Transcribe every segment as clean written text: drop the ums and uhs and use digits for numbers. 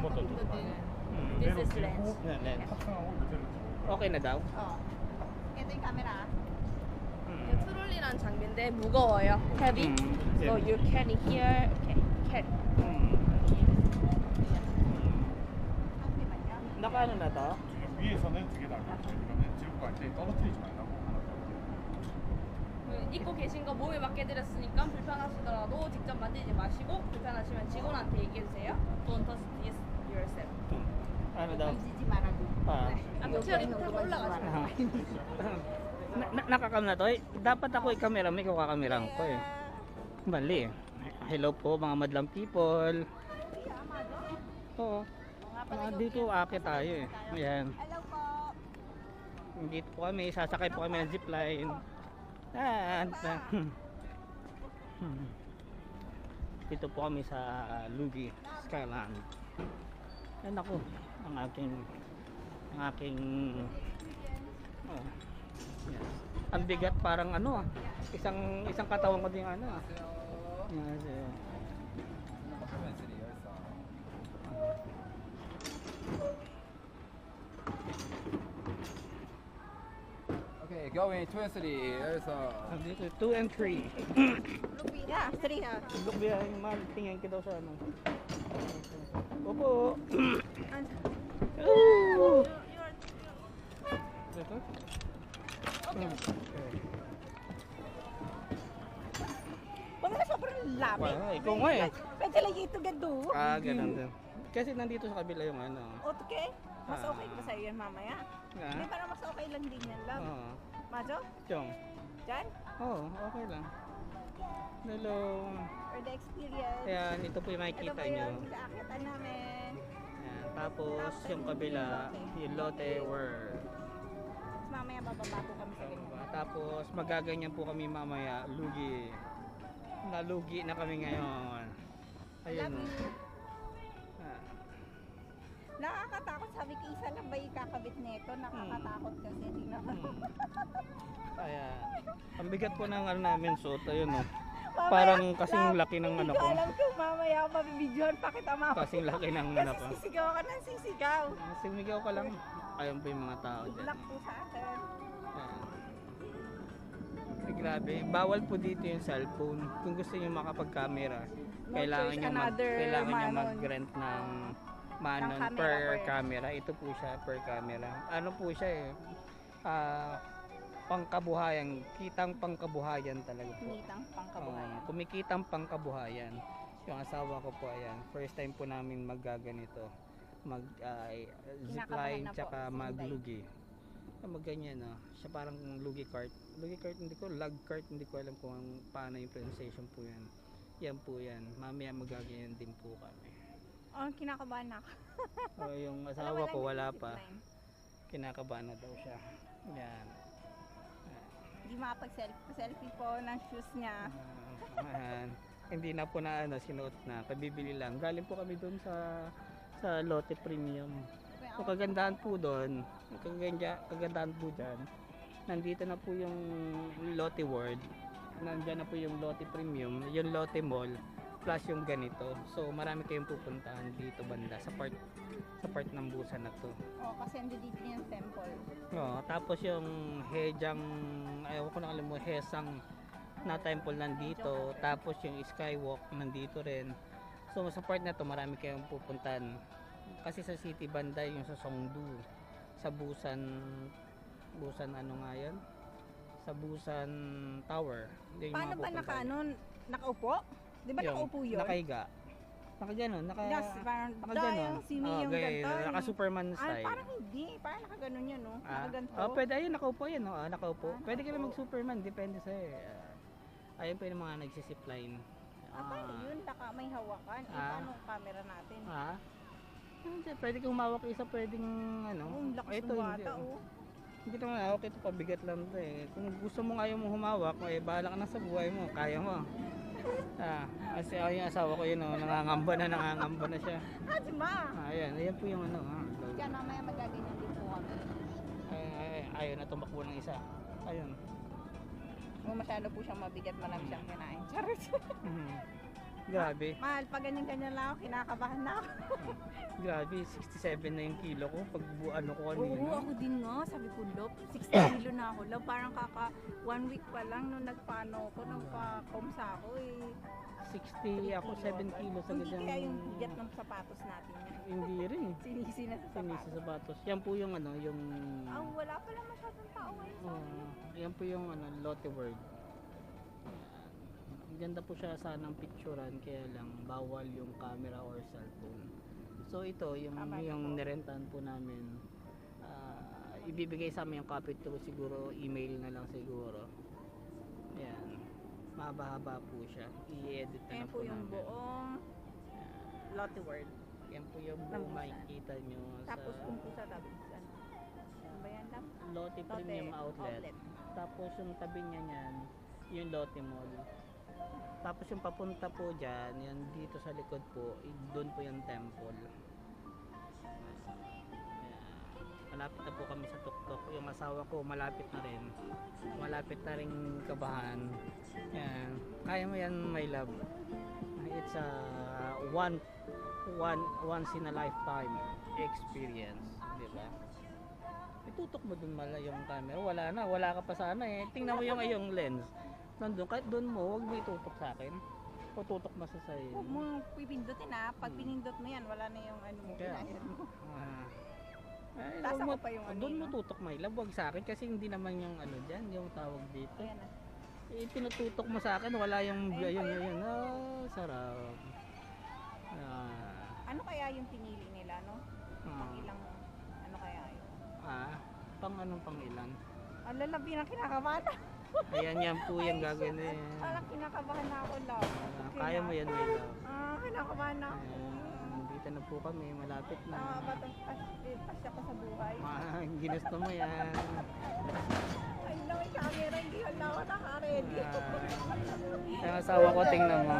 것도 Ito 좀 din. 많이 This 그대로 is 들고 lens. Lens. 탑승하고 요새는 좀 Okay na daw? Oh. Ito yung camera. Mm. 이 트롤리라는 장비인데 무거워요. Heavy. So you carry here. Okay. Carry. 잠시만요. Nakaano na to? 지금 위에서는 되게 날렵고 이거는 들고 갈 때 떨어뜨리지 말라고 하나 더. 입고 계신 거 몸에 맞게 드렸으니까 불편하시더라도 직접 만지지 마시고 불편하시면 직원한테 얘기해주세요. Don't touch this yourself. Ano daw? Manjiji marado. Ah. 앞차리 타고 올라가시면 Nakakam na to eh. Dapat ako i-camera, may kakamerang ko eh. Mali. Hello po mga madlang people. Oo. Dito akit tayo eh. Ayan. Hello po. Dito po kami, sasakay po kami ng zipline. Dito po kami sa Lugi, Skyland. Ayan ako, ang aking oh, yes. Ang bigat parang ano isang katawan ko din ano yes, Okay, going 2 and 3. There's dito 2 and 3. Yeah, 3 ha. Look behind man, tingin ka daw sa ano. Opo. Oh. Dito? Huwag na sobrang lamig. Wow, ikaw nga eh. Pwede lang ito gado. Ganun din. Kasi nandito sa kabila yung ano. Okay? Mas okay ba sa'yo yan mamaya? Hindi, parang mas okay lang din yan, love. Oo. Majo? Chong. Diyan? Oo, okay lang. Hello. For the experience. Ayan, ito po yung Ito makikita ba nyo. yung kaakitan namin? Ayan, tapos yung kabila, yung Lotte World. Tapos mamaya bababa po kami sa ganyan. Tapos magaganyan po kami mamaya, lugi. Nalugi na kami ngayon. Ayun. Love you. Ah, Nakakatakot. Sabi ko, isa lang ba ikakabit nito? Nakakatakot kasi. Hindi naman. Ayan. Ang bigat po ng ano namin suot, ayun oh. Mamaya, Parang kasing love, laki ng ano Hindi ko. ko alam kung mamaya ako mabibidyohan pa kita mama. Kasing laki ng ano ko. Kasi sisigaw ka ng sisigaw. Sumigaw ka lang. Ayun po yung mga tao dyan. Block po sa akin. Ayan. Ay, grabe. Bawal po dito yung cellphone. Kung gusto niyo makapag-camera, No kailangan choice, niyo another manon. mag-rent ng manon camera per po eh. camera. Ito po siya per camera. Ano po siya eh? Pangkabuhayan, kitang pangkabuhayan talaga po. Nitang pangkabuhayan. Kumikitang pangkabuhayan. Yung asawa ko po ayan, first time po namin maggaganito. Mag zipline Kinakabahan na po, tsaka same maglugi. Magganyan no. Siya parang lugi cart. Lugi cart hindi ko, lug cart hindi ko alam kung paano yung pronunciation po yan. Yan po yan. Mamaya magaganyan din po kami. Oh, kinakabahan na ako. Yung Alam asawa mo ko lang wala yung pa. zipline. Kinakabahan na daw siya. Yan. Hindi makapag-selfie po ng shoes niya. Ayan. Hindi na po na ano, sinuot na. Kabibili lang. Galing po kami doon sa Lotte Premium. Yung kagandahan po doon, kagandahan po dyan, nandito na po yung Lotte World. Nandiyan na po yung Lotte Premium, yung Lotte Mall, plus yung ganito. So marami kayong pupuntahan dito banda sa part ng Busan na to. Oh, kasi ando dito yung temple. No, tapos yung Hejang, ayaw ko na alam mo, Hesang na temple nandito, tapos yung Skywalk nandito rin. So sa part na to marami kayong pupuntahan. Kasi sa city banda yung sa Songdo, sa Busan ano nga yan? Sa Busan Tower. Yung Paano mga ba pupuntahan. nakaupo? Di ba Yung nakaupo yun? Nakahiga. Nakaganon, Yes, parang nakaganon. yung simi yung ganito. Naka Superman style. Parang hindi. Parang nakaganon yun, no? Nakaganto. Pwede ayun, nakaupo yan, no? Nakaupo. Pwede ka na nakaupo. mag-Superman, depende sa ayun pa yung mga nagsisipline. Paano yun? May hawakan. Paano ang camera natin? Hindi, pwede kang humawak isa, pwedeng ano. Oh, ang lakas ito, ng hindi, bata, oh. Hindi naman hawak, ito pabigat lang to eh. Kung gusto mo ayaw mo humawak, bahala ka na sa buhay mo, kaya mo. Kasi yung asawa ko yun, nangangamba na siya. Hajima! Ayan po yung ano. Diyan, mamaya magaganyan din po kami. Ayun na tumakbo ng isa. Ayun. Masyado po siyang mabigat, marami siyang kinain. Charot! Grabe. Mahal, pag ganyan-ganyan lang ako, kinakabahan na ako. Grabe, 67 na yung kilo ko pag ano ko Oo, kanina. ako din nga. Sabi ko, love, 60 kilo na ako. Love, parang 1 week pa lang nung nagpaano ako, nung pa-coms ako eh. 60 ako, 7 kilos sa Hindi ganyang. kaya yung bigat ng sapatos natin yan. Hindi rin eh. Sinisi na sa Sinisi sapatos. sapatos. Yan po yung ano, yung... Wala pala masyadong tao ngayon sa amin. yan po yung ano, Lotte World. Ang ganda po siya sanang picturean, kaya lang bawal yung camera or cellphone. So ito, yung nirentahan po namin, ibibigay sa amin yung copy to siguro, email na lang siguro. Ayan. Mahaba-haba po siya. I-edit na Ayan lang po yung namin. buong Lotte World. Yan po yung buong makikita nyo Tapos sa kung po sa tabi, ano ba yan lang? Lotte Premium Outlet. Tapos yung tabi niya niyan, yung Lotte Mall. Tapos yung papunta po dyan, yan dito sa likod po, doon po yung temple. Malapit na po kami sa tuktok. Yung asawa ko malapit na rin. Malapit na rin kabahan. Yan. Kaya mo yan, my love. It's a once in a lifetime experience, di ba? Itutok mo dun mala yung camera. Wala ka pa sana eh. Tingnan mo yung lens. Nandun, kahit dun mo, huwag mo itutok sa akin. O tutok mo sa sa'yo. Huwag mo pipindutin ha. Pag pinindot mo yan, wala na yung ano mo. Kaya, kinain mo. ay, Taas huwag mo, ako pa yung ano doon mo yun, tutok my love, wag sa akin kasi hindi naman yung ano dyan, yung tawag dito. Ayan na. Eh, tinututok mo sa akin, wala yung Ayun pa ayun. Sarap. Ano kaya yung pinili nila, no? Pang Ah. ilang, ano kaya yun? Pang anong pang ilan? Ang lalabi na kinakabahan na. Ayan yan po yung Ay, gagawin na shit. yan. Parang kinakabahan na ako, love. Kaya mo yan my love. Kinakabahan na ako. Dito na po kami, malapit na. Batang pasya ko sa buhay. Ginusto mo yan. Ay, no, may camera, hindi wala ako naka-ready. Yung asawa ko, tingnan mo.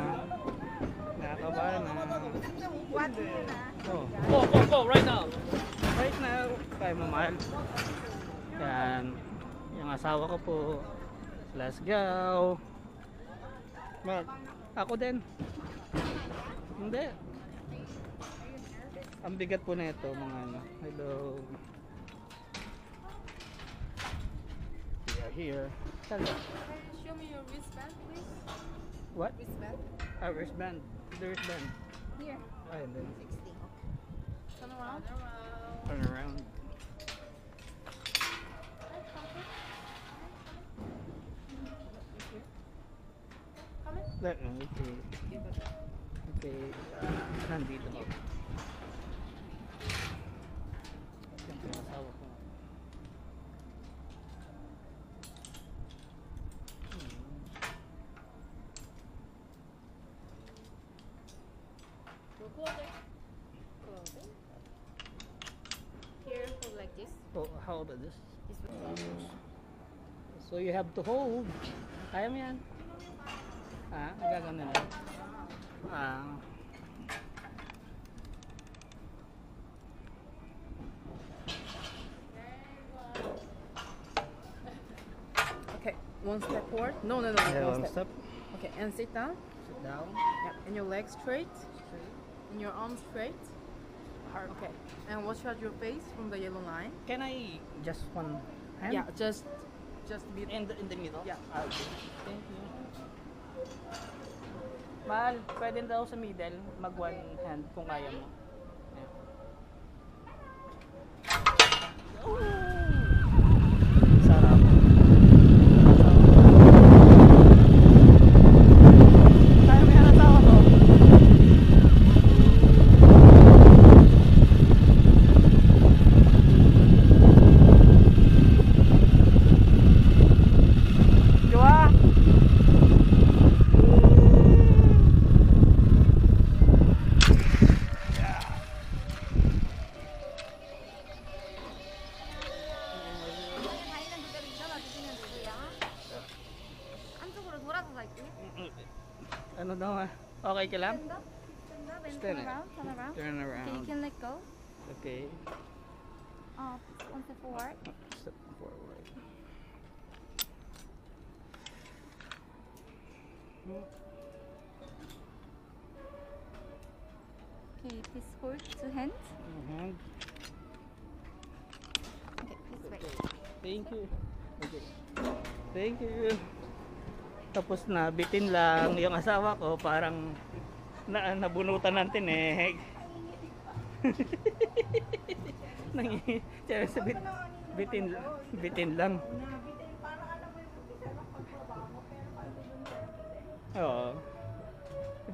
Nakakabahan na. What yun ah? Go, right now. Right now. Kaya mo, mahal. Yan. Yung asawa ko po. Let's go. Ako din. Hindi. Ang bigat po na ito, mga ano. Hello. We are here. Hello. Show me your wristband, please. What? Wristband. Wristband. The wristband. Here, And then 60. Turn around. turn around. Come in. Okay. Nandito ako. Siyempre, asawa ko. Clothing. Here, hold like this. So, how about this? This way. So, you have to hold. Kaya mo yan. Gagawin na lang. Okay, one step forward. No, Yeah, one one step. step. Okay, and sit down. Sit down. Yeah, and your legs straight. And your arms straight. Okay, and watch out your face from the yellow line. Can I just one hand? Yeah, just be. In the middle? Yeah. Okay. Thank you. Mahal, pwede daw sa middle, mag one hand kung kaya mo. Yeah. Sarap. Kaya mo yan ang tawa ko. Joa! 다리는 그대로 일어나 주시면 되고요. 안쪽으로 돌아서 갈게요. Ano daw ha? Okay ka lang? Stand up. Stand up and Stand turn it. around. Turn around. Turn Okay, you around. can let go. Okay. One step forward. Step forward. Okay, please hold 2 hands. Mhm. Okay, please wait. Thank you. Okay. Thank you. Tapos na bitin lang yung asawa ko, parang nabunutan ng tinik. Bitin lang. Oo.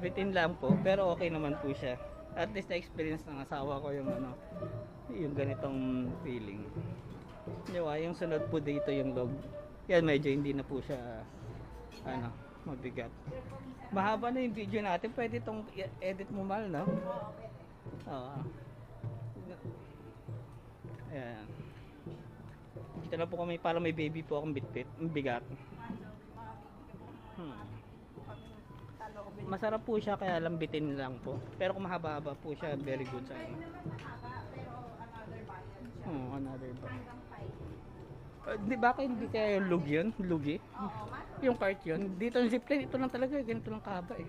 Bitin lang po, pero okay naman po siya. At least na-experience ng asawa ko yung yung ganitong feeling. Diba, yung sunod po dito yung log. Yan, medyo hindi na po siya mabigat. Mahaba na yung video natin, pwede itong edit mo mal, no? Oo. Ayan. Dito na po kami, para may baby po akong bitbit, bigat. Masarap po siya, kaya lambitin lang po. Pero kung mahaba-haba po siya, very good sa akin. Another bite. Di ba kayo hindi kaya yung lug yun? Lugi? Yung part yun? Dito yung zipline, ito lang talaga. Ganito lang kahaba eh.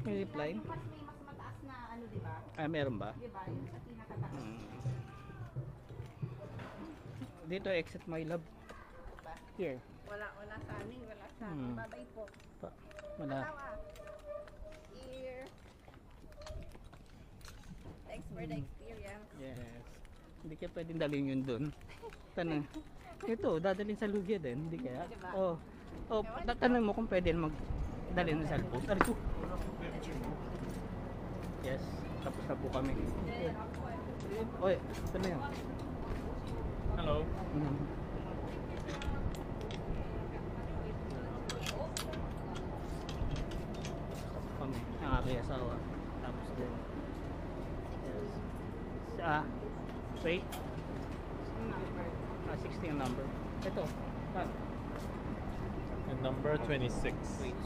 Yung zipline. Mas may mas mataas na ano, di ba? Ah, meron ba? Di ba? Yung sa pinakataas. Dito, exit my love. Here. Wala sa amin, wala sa amin. Babay po. Wala. Tawa. Here. Thanks for the experience. Yes. Hindi kaya pwedeng dalhin yun dun. Tanong. Ito, dadalhin sa Lugia din. Hindi kaya? Diba? Oh. Tanong mo kung pwede dalhin sa cellphone. Arito. Yes. Tapos na po kami. Oy, ito na yan. Hello. Kami, ang aking asawa. Tapos din. Yes. Wait. 16 ang number. Ito. And number 26. Wait.